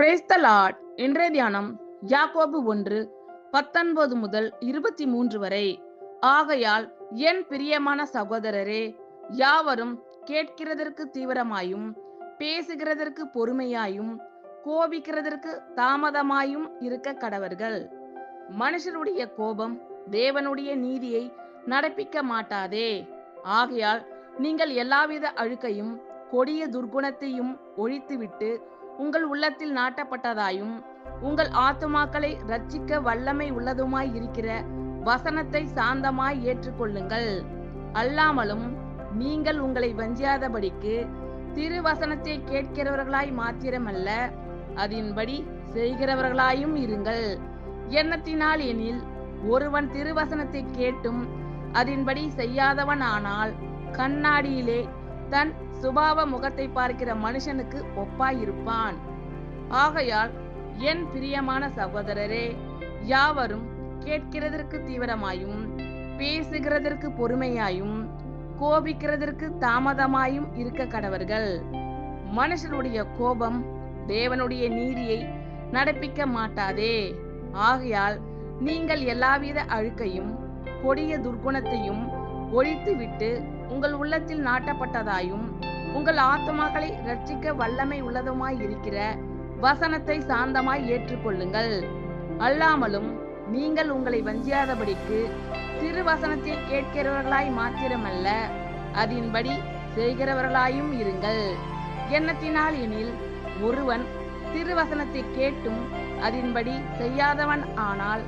Praise the Lord. இன்றைய தியானம் யாக்கோபு 1:19 முதல் 23 வரை. ஆகையால் என் பிரியமான சகோதரரே, யாவரும் கேட்கிறதற்கு தீவிரமாயும், பேசுகிறதற்கு பொறுமையாயும், கோபிக்கிறதற்கு தாமதமாயும் இருக்க கடவர்கள். மனுஷருடைய கோபம் தேவனுடைய நீதியை நடப்பிக்க மாட்டாதே. ஆகையால் நீங்கள் எல்லாவித அழுக்கையும் கொடிய துர்குணத்தையும் ஒழித்துவிட்டு உங்கள் உள்ளத்தில் நாட்டப்பட்டதாயும் உங்கள் ஆத்துமாக்களை ரட்சிக்க வல்லமை உள்ளதுமாய் இருக்கிற வசனத்தை சாந்தமாய் ஏற்றுக்கொள்ளுங்கள். அல்லாமலும் நீங்கள் உங்களை வஞ்சியாதபடிக்கு திருவசனத்தை கேட்கிறவர்களாய் மாத்திரமல்ல, அதன்படி செய்கிறவர்களாயும் இருங்கள். எண்ணத்தினால் எனில் ஒருவன் திருவசனத்தை கேட்டும் அதன்படி செய்யாதவன் ஆனால் கண்ணாடியிலே தன் சுபாவ முகத்தை பார்க்கிற மனுஷனுக்கு ஒப்பாயிருப்பான். ஆகையால் என் பிரியமான சகோதரரே, யாவரும் கேட்கிறதற்கு தீவிரமாயும், பேசுகிறதற்கு பொறுமையாயும், கோபிக்கிறதற்கு தாமதமாயும் இருக்க கடவர்கள். மனுஷனுடைய கோபம் தேவனுடைய நீதியை நடப்பிக்க மாட்டாதே. ஆகையால் நீங்கள் எல்லாவித அழுக்கையும் கொடிய துர்குணத்தையும் ஒழித்துவிட்டு உங்கள் உள்ளத்தில் நாட்டப்பட்டதாயும் உங்கள் ஆத்துமாக்களை ரட்சிக்க வல்லமை உள்ளதுமாய் இருக்கிற வசனத்தை சாந்தமாய் ஏற்றுக்கொள்ளுங்கள். அல்லாமலும் நீங்கள் உங்களை வஞ்சியாதபடிக்கு திருவசனத்தை கேட்கிறவர்களாய் மாத்திரமல்ல, அதன்படி செய்கிறவர்களாயும் இருங்கள். எண்ணத்தினால் எனில் ஒருவன் திருவசனத்தை கேட்டும் அதன்படி செய்யாதவன் ஆனால்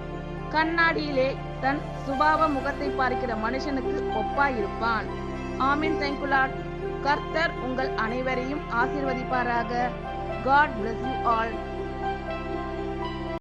கண்ணாடியிலே தன் சுபாவ முகத்தை பார்க்கிற மனுஷனுக்கு ஒப்பாயிருப்பான். ஆமென். Thank you Lord. கர்த்தர் உங்கள் அனைவரையும் ஆசீர்வதிப்பாராக. God bless you all.